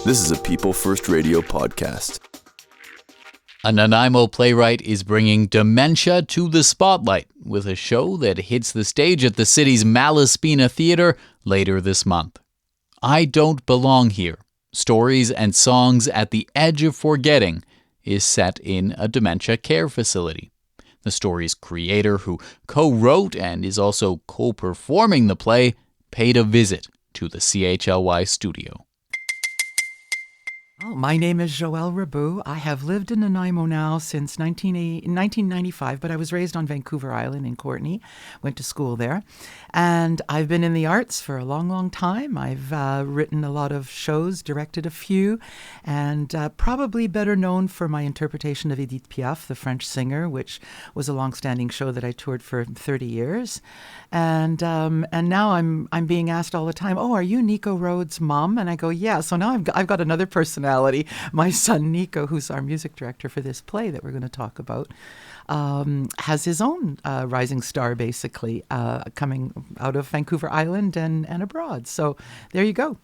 This is a People First Radio podcast. A Nanaimo playwright is bringing dementia to the spotlight with a show that hits the stage at the city's Malaspina Theatre later this month. I Don't Belong Here, Stories and Songs at the Edge of Forgetting, is set in a dementia care facility. The story's creator, who co-wrote and is also co-performing the play, paid a visit to the CHLY studio. Oh, my name is Joëlle Rabu. I have lived in Nanaimo now since 1995, but I was raised on Vancouver Island in Courtenay, went to school there. And I've been in the arts for a long, long time. I've written a lot of shows, directed a few, and probably better known for my interpretation of Edith Piaf, the French singer, which was a long-standing show that I toured for 30 years. And now I'm being asked all the time, "Oh, are you Nico Rhodes' mom?" And I go, "Yeah." So now I've got another personality. My son Nico, who's our music director for this play that we're going to talk about, has his own rising star, basically, coming out of Vancouver Island and abroad. So there you go.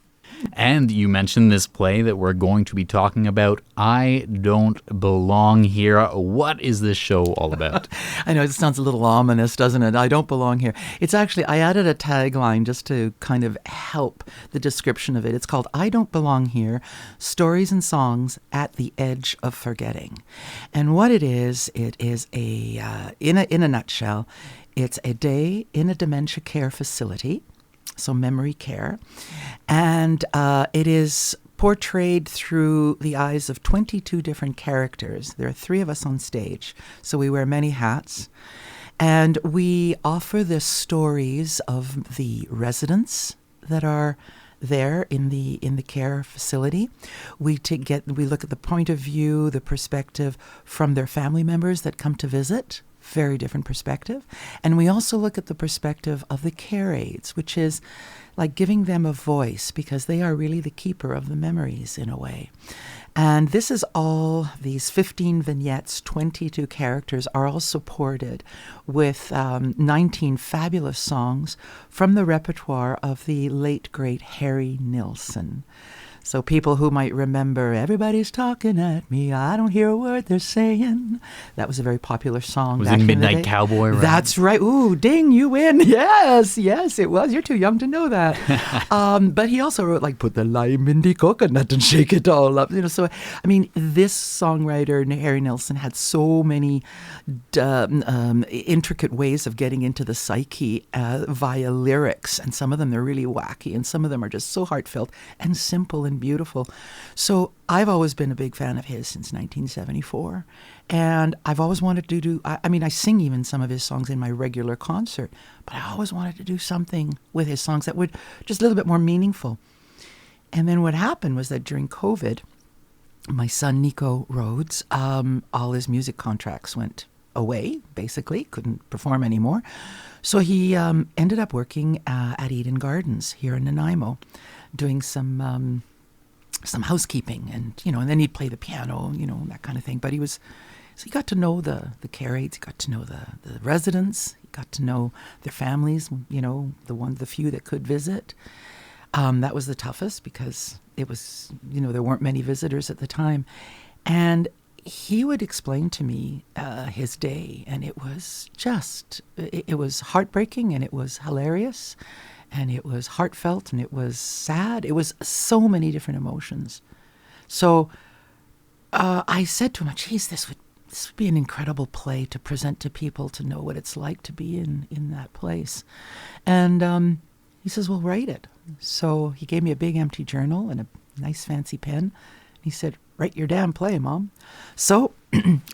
And you mentioned this play that we're going to be talking about, I Don't Belong Here. What is this show all about? I know it sounds a little ominous, doesn't it? I don't belong here. It's actually, I added a tagline just to kind of help the description of it. It's called I Don't Belong Here, Stories and Songs at the Edge of Forgetting. And what it is a, in a nutshell, it's a day in a dementia care facility. So memory care. And it is portrayed through the eyes of 22 different characters. There are 3 of us on stage, so we wear many hats. And we offer the stories of the residents that are there in the care facility. We look at the point of view, the perspective from their family members that come to visit. Very different perspective. And we also look at the perspective of the care aides, which is like giving them a voice because they are really the keeper of the memories in a way. And this is all, these 15 vignettes, 22 characters are all supported with 19 fabulous songs from the repertoire of the late, great Harry Nilsson. So people who might remember, "Everybody's talking at me, I don't hear a word they're saying." That was a very popular song. Was it Midnight Cowboy, right? That's right. Ooh, ding, you win. Yes, it was. You're too young to know that. But he also wrote, like, "Put the lime in the coconut and shake it all up." So, I mean, this songwriter, Harry Nilsson, had so many intricate ways of getting into the psyche via lyrics. And some of them, they're really wacky. And some of them are just so heartfelt and simple and beautiful. So I've always been a big fan of his since 1974. And I've always wanted to do, I sing even some of his songs in my regular concert, but I always wanted to do something with his songs that would just a little bit more meaningful. And then what happened was that during COVID, my son Nico Rhodes, all his music contracts went away, basically, couldn't perform anymore. So he ended up working at Eden Gardens here in Nanaimo, doing some housekeeping and then he'd play the piano, that kind of thing. But he got to know the care aides, he got to know the residents, he got to know their families, the few that could visit. That was the toughest because it was, there weren't many visitors at the time. And he would explain to me his day, and it was it was heartbreaking, and it was hilarious, and it was heartfelt, and it was sad. It was so many different emotions. So I said to him, "Geez, this would be an incredible play to present to people, to know what it's like to be in that place." And he says, "Well, write it." So he gave me a big empty journal and a nice fancy pen. He said, "Write your damn play, Mom." So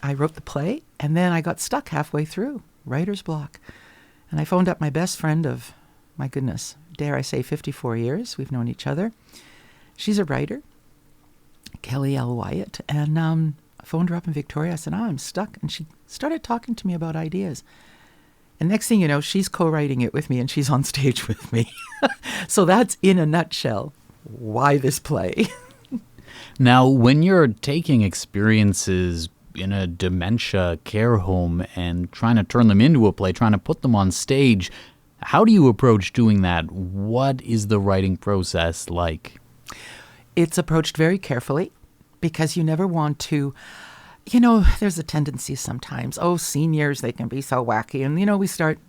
I wrote the play, and then I got stuck halfway through, writer's block. And I phoned up my best friend of, my goodness, dare I say 54 years. We've known each other. She's a writer, Kelly L. Wyatt. And I phoned her up in Victoria. I said, "I'm stuck." And she started talking to me about ideas. And next thing you know, she's co-writing it with me, and she's on stage with me. So that's, in a nutshell, why this play. Now, when you're taking experiences in a dementia care home and trying to turn them into a play, trying to put them on stage, how do you approach doing that? What is the writing process like? It's approached very carefully because you never want to, there's a tendency sometimes, seniors, they can be so wacky. And,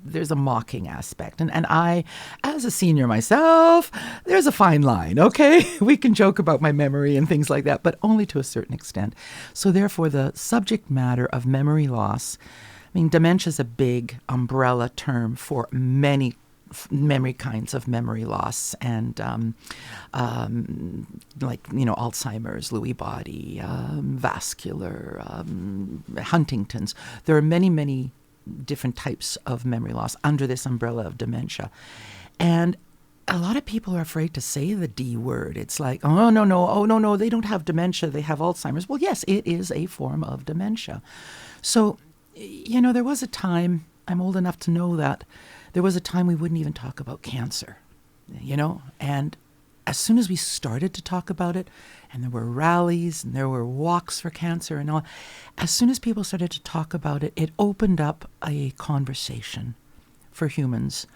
there's a mocking aspect. And I, as a senior myself, there's a fine line, okay? We can joke about my memory and things like that, but only to a certain extent. So therefore, the subject matter of memory loss, dementia is a big umbrella term for many kinds of memory loss, and Alzheimer's, Lewy body, vascular, Huntington's. There are many different types of memory loss under this umbrella of dementia. And a lot of people are afraid to say the D word. It's like, no, they don't have dementia, they have Alzheimer's. Well, yes, it is a form of dementia. So, there was a time, I'm old enough to know that, there was a time we wouldn't even talk about cancer, and as soon as we started to talk about it, and there were rallies and there were walks for cancer and all, as soon as people started to talk about it, it opened up a conversation for humans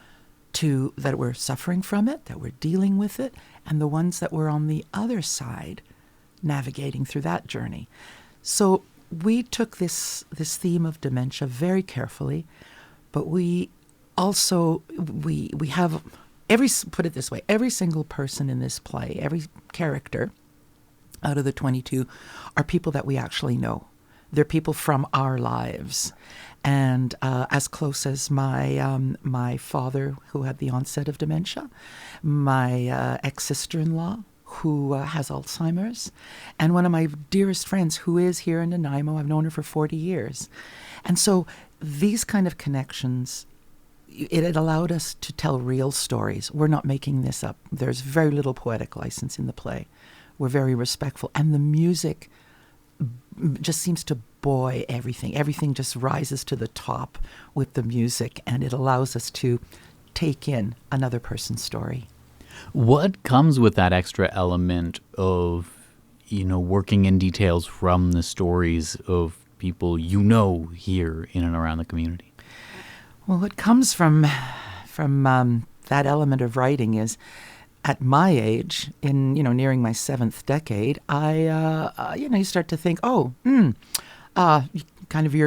that were suffering from it, that were dealing with it, and the ones that were on the other side navigating through that journey. So we took this theme of dementia very carefully, but we also, we have, put it this way, every single person in this play, every character out of the 22 are people that we actually know. They're people from our lives. And as close as my father, who had the onset of dementia, my ex-sister-in-law, who has Alzheimer's, and one of my dearest friends who is here in Nanaimo. I've known her for 40 years. And so these kind of connections, it allowed us to tell real stories. We're not making this up. There's very little poetic license in the play. We're very respectful. And the music just seems to buoy everything. Everything just rises to the top with the music, and it allows us to take in another person's story. What comes with that extra element of, working in details from the stories of people here in and around the community? Well, what comes from that element of writing is, at my age, in nearing my 7th decade, you start to think, you're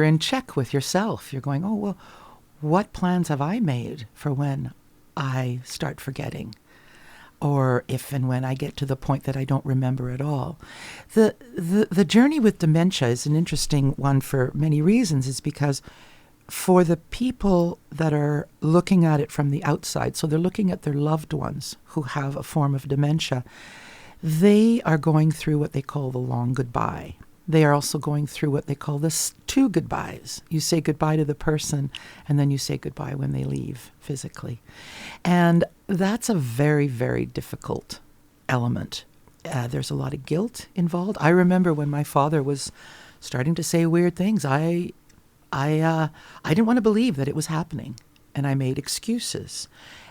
in check with yourself. You're going, well, what plans have I made for when I start forgetting, or if and when I get to the point that I don't remember at all? The journey with dementia is an interesting one for many reasons. Is because for the people that are looking at it from the outside, so they're looking at their loved ones who have a form of dementia, they are going through what they call the long goodbye. They are also going through what they call the 2 goodbyes. You say goodbye to the person, and then you say goodbye when they leave physically. And that's a very, very difficult element. There's a lot of guilt involved. I remember when my father was starting to say weird things, I didn't want to believe that it was happening, and I made excuses.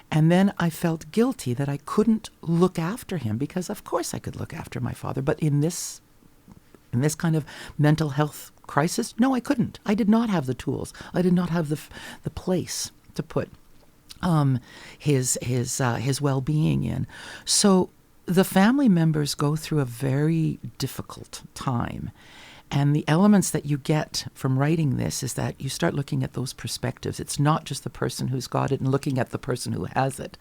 And then I felt guilty that I couldn't look after him, because of course I could look after my father, but in this kind of mental health crisis, no, I couldn't. I did not have the tools. I did not have the place to put his well-being in. So the family members go through a very difficult time. And the elements that you get from writing this is that you start looking at those perspectives. It's not just the person who's got it and looking at the person who has it.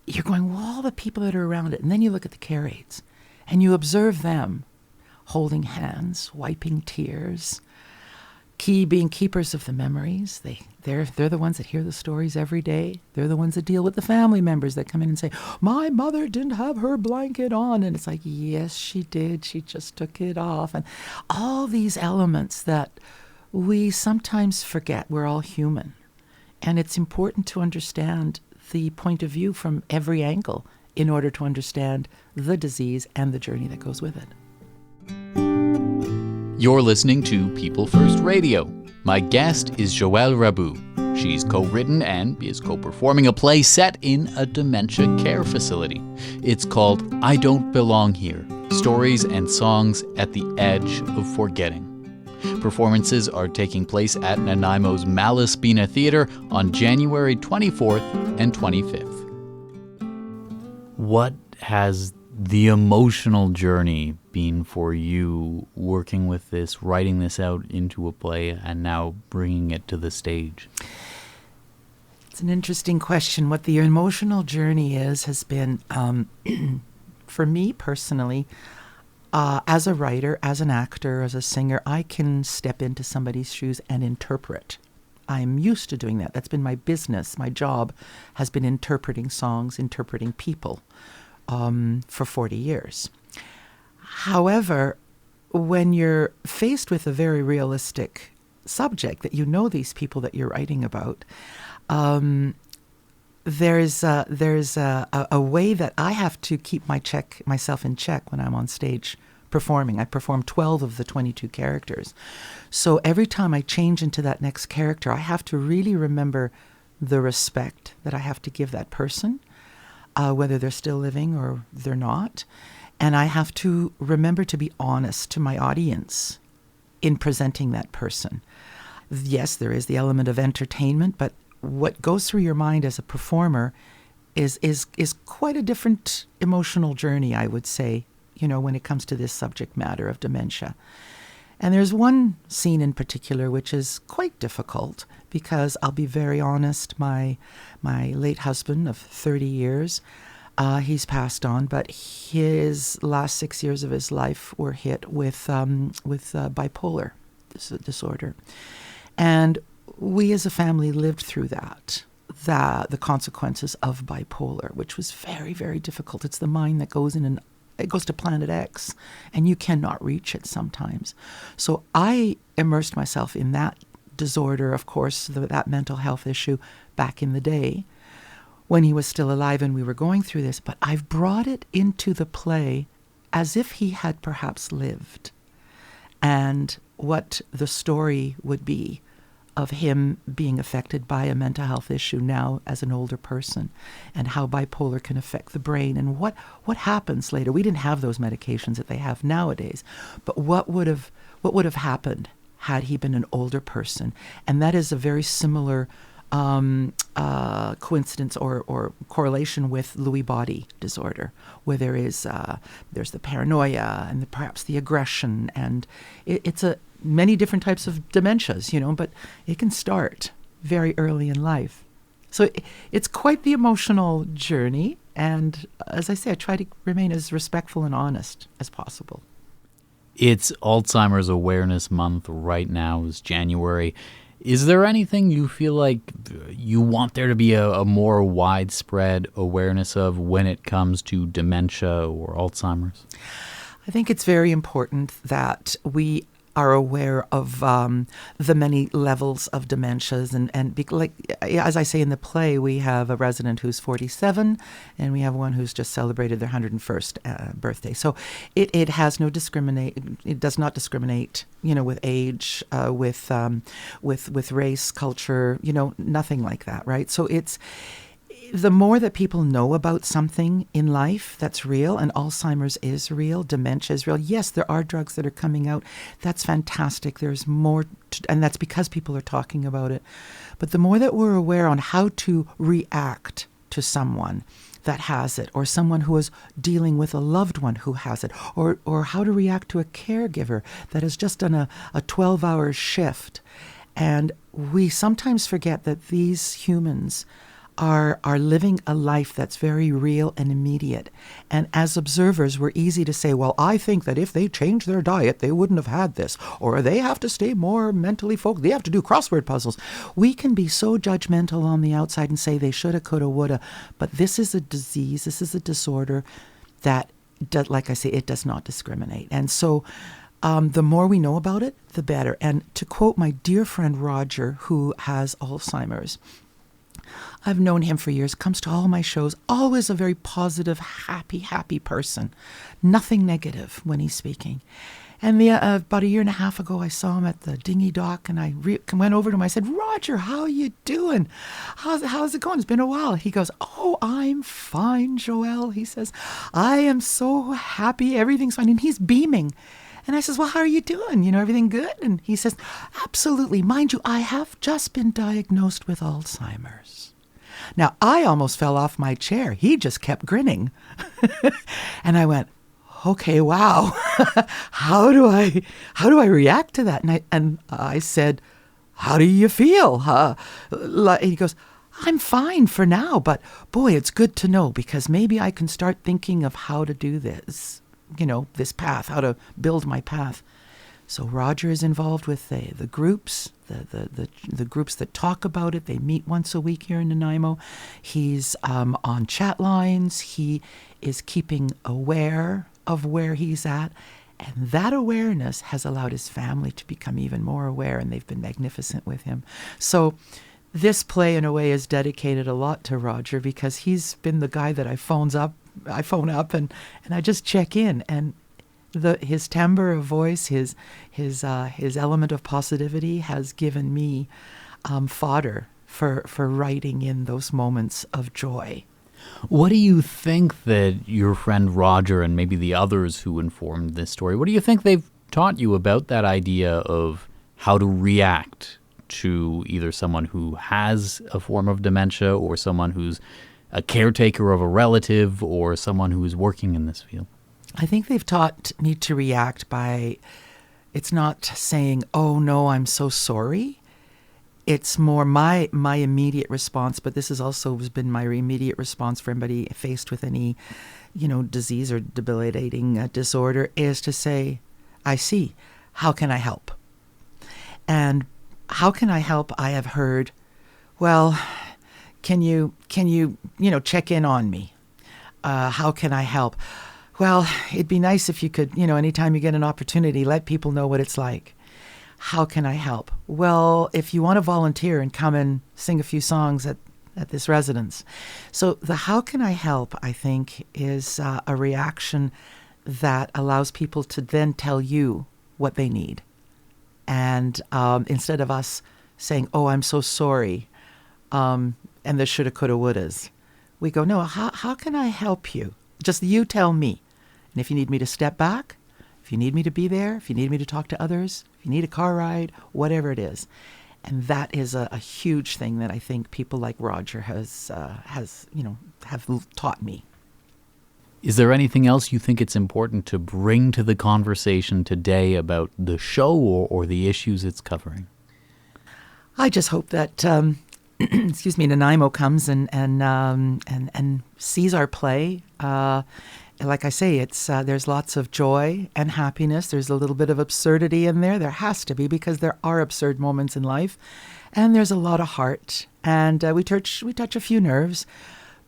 You're going, well, all the people that are around it. And then you look at the care aides and you observe them holding hands, wiping tears, being keepers of the memories. They're the ones that hear the stories every day. They're the ones that deal with the family members that come in and say, my mother didn't have her blanket on. And it's like, yes, she did. She just took it off. And all these elements that we sometimes forget. We're all human. And it's important to understand the point of view from every angle in order to understand the disease and the journey that goes with it. You're listening to People First Radio. My guest is Joëlle Rabu. She's co-written and is co-performing a play set in a dementia care facility. It's called I Don't Belong Here, Stories and Songs at the Edge of Forgetting. Performances are taking place at Nanaimo's Malaspina Theatre on January 24th and 25th. What has the emotional journey been for you working with this, writing this out into a play, and now bringing it to the stage? It's an interesting question. What the emotional journey has been, for me personally, as a writer, as an actor, as a singer, I can step into somebody's shoes and interpret. I'm used to doing that. That's been my business. My job has been interpreting songs, interpreting people for 40 years. However, when you're faced with a very realistic subject that you know these people that you're writing about, there's a way that I have to keep myself in check when I'm on stage performing. I perform 12 of the 22 characters. So every time I change into that next character, I have to really remember the respect that I have to give that person, whether they're still living or they're not. And I have to remember to be honest to my audience in presenting that person. Yes, there is the element of entertainment, but what goes through your mind as a performer is quite a different emotional journey, I would say, when it comes to this subject matter of dementia. And there's one scene in particular which is quite difficult because I'll be very honest, my late husband of 30 years, he's passed on, but his last 6 years of his life were hit with bipolar disorder. And we as a family lived through the consequences of bipolar, which was very, very difficult. It's the mind that goes in and it goes to planet X, and you cannot reach it sometimes. So I immersed myself in that disorder, of course, that mental health issue back in the day when he was still alive and we were going through this. But I've brought it into the play as if he had perhaps lived, and what the story would be of him being affected by a mental health issue now as an older person, and how bipolar can affect the brain, and what happens later. We didn't have those medications that they have nowadays, but what would have happened had he been an older person? And that is a very similar coincidence or correlation with Lewy body disorder, where there's the paranoia and perhaps the aggression, and it's many different types of dementias, but it can start very early in life. So it's quite the emotional journey, and as I say, I try to remain as respectful and honest as possible. It's Alzheimer's Awareness Month right now. It's January. Is there anything you feel like you want there to be a more widespread awareness of when it comes to dementia or Alzheimer's? I think it's very important that we are aware of the many levels of dementias. As I say in the play, we have a resident who's 47, and we have one who's just celebrated their 101st birthday. So it does not discriminate, with age, with race, culture, nothing like that, right? So it's the more that people know about something in life that's real, and Alzheimer's is real, dementia is real. Yes, there are drugs that are coming out. That's fantastic. There's more, and that's because people are talking about it. But the more that we're aware on how to react to someone that has it, or someone who is dealing with a loved one who has it, or how to react to a caregiver that has just done a 12-hour shift. And we sometimes forget that these humans are living a life that's very real and immediate. And as observers, we're easy to say, well, I think that if they changed their diet, they wouldn't have had this. Or they have to stay more mentally focused. They have to do crossword puzzles. We can be so judgmental on the outside and say they shoulda, coulda, woulda. But this is a disease, this is a disorder that, like I say, it does not discriminate. And so the more we know about it, the better. And to quote my dear friend Roger, who has Alzheimer's, I've known him for years, comes to all my shows, always a very positive, happy person. Nothing negative when he's speaking. And about a year and a half ago, I saw him at the dinghy dock, and I went over to him. I said, Roger, how are you doing? How's it going? It's been a while. He goes, oh, I'm fine, Joëlle. He says, I am so happy. Everything's fine. And he's beaming. And I says, well, how are you doing? Everything good? And he says, absolutely. Mind you, I have just been diagnosed with Alzheimer's. Now, I almost fell off my chair. He just kept grinning. And I went, okay, wow. How do I react to that? And I said, how do you feel? And he goes, I'm fine for now, but boy, it's good to know, because maybe I can start thinking of how to do this, this path, how to build my path. So Roger is involved with the groups, the groups that talk about it. They meet once a week here in Nanaimo. He's on chat lines. He is keeping aware of where he's at. And that awareness has allowed his family to become even more aware, and they've been magnificent with him. So this play, in a way, is dedicated a lot to Roger, because he's been the guy that I phone up and I just check in, and his timbre of voice, his element of positivity has given me fodder for writing in those moments of joy. What do you think that your friend Roger and maybe the others who informed this story, what do you think they've taught you about that idea of how to react to either someone who has a form of dementia, or someone who's a caretaker of a relative, or someone who is working in this field? I think they've taught me to react by, it's not saying, oh no, I'm so sorry. It's more my immediate response, but this has also been my immediate response for anybody faced with any, disease or debilitating disorder, is to say, I see, how can I help? And how can I help? I have heard, well, can you check in on me? How can I help? Well, it'd be nice if you could, anytime you get an opportunity, let people know what it's like. How can I help? Well, if you want to volunteer and come and sing a few songs at this residence. So the how can I help, I think, is a reaction that allows people to then tell you what they need. And instead of us saying, oh, I'm so sorry, and the shoulda, coulda, wouldas, we go, no, how can I help you? Just you tell me. And if you need me to step back, if you need me to be there, if you need me to talk to others, if you need a car ride, whatever it is. And that is a huge thing that I think people like Roger have taught me. Is there anything else you think it's important to bring to the conversation today about the show or the issues it's covering? I just hope that, Nanaimo comes and sees our play. Like I say, it's there's lots of joy and happiness. There's a little bit of absurdity in there. There has to be, because there are absurd moments in life, and there's a lot of heart. And we touch a few nerves,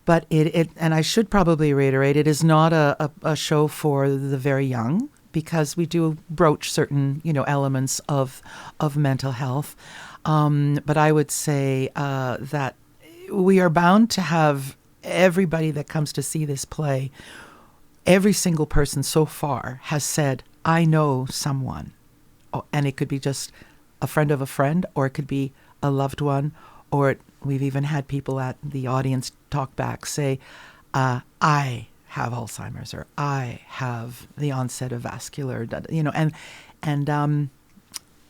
but and I should probably reiterate, it is not a show for the very young, because we do broach certain elements of mental health. But I would say that we are bound to have everybody that comes to see this play. Every single person so far has said, I know someone. Oh, and it could be just a friend of a friend, or it could be a loved one, or we've even had people at the audience talk back say, I have Alzheimer's, or I have the onset of vascular, and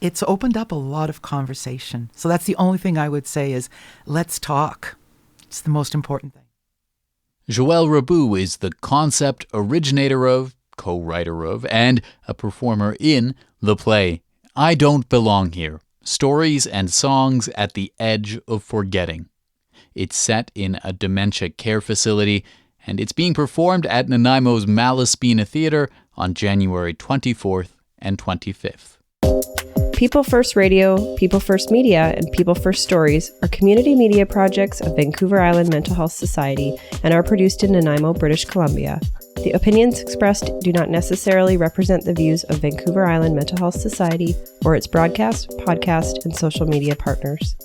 it's opened up a lot of conversation. So that's the only thing I would say is, let's talk. It's the most important thing. Joëlle Rabu is the concept originator of, co-writer of, and a performer in the play I Don't Belong Here, Stories and Songs at the Edge of Forgetting. It's set in a dementia care facility, and it's being performed at Nanaimo's Malaspina Theatre on January 24th and 25th. People First Radio, People First Media, and People First Stories are community media projects of Vancouver Island Mental Health Society and are produced in Nanaimo, British Columbia. The opinions expressed do not necessarily represent the views of Vancouver Island Mental Health Society or its broadcast, podcast, and social media partners.